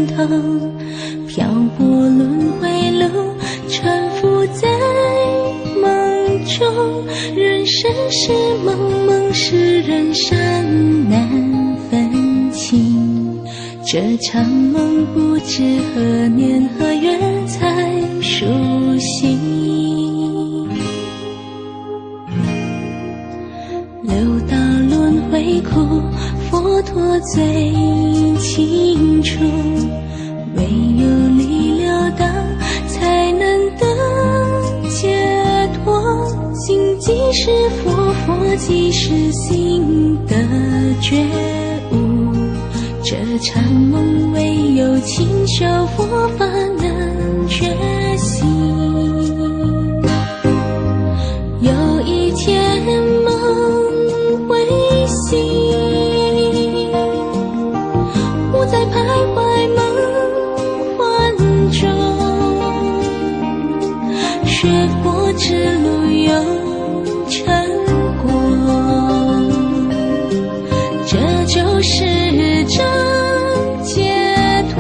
头，漂泊轮回路，沉浮在梦中。人生是梦，梦是人生难分清。这场梦不知何年何月才苏醒。六道轮回苦，佛陀最清楚。唯有离六道，才能得解脱。心即是佛，佛即是心的觉悟。这场梦唯有勤修佛法能觉醒。有一天梦会醒，不再徘徊梦幻中。学佛之路有成果，这就是真解脱。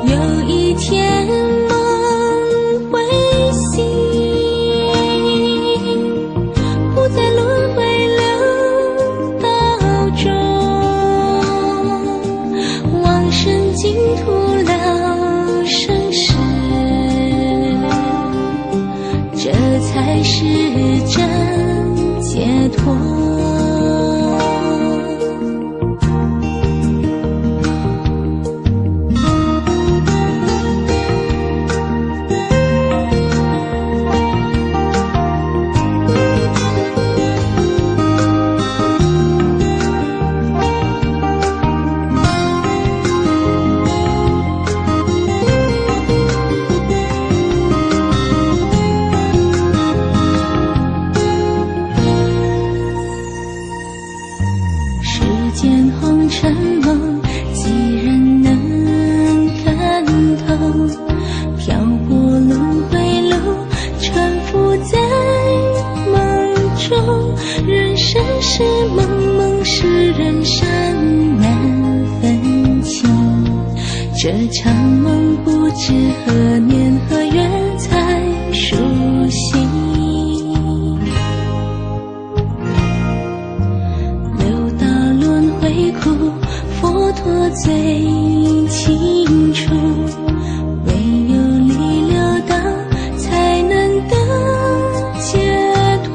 有一天梦会醒，不再轮回六道中，往生净土了生死，这才是真解脱。红尘梦，几人能看透？漂泊轮回路，沉浮在梦中。人生是梦，梦是人生难分清。这场梦不知何年何月才苏醒。苦，佛陀最清楚。唯有离六道，才能得解脱。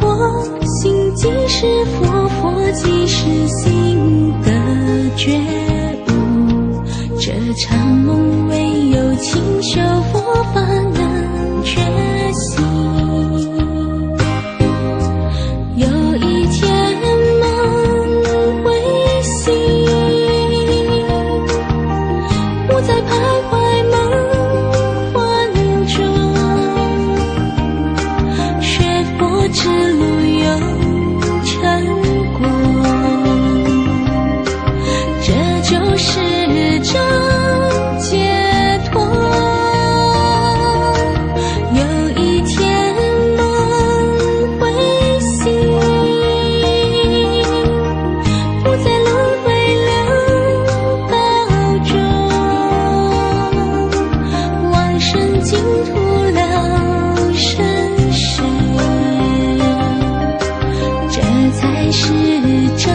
心即是佛，佛即是心的觉悟。这场梦唯有勤修佛法能觉醒。有一天在徘徊梦幻中，学佛之路有成果，这就是真解脱。有一天梦会醒，不再轮回六道中，净土了生死，这才是真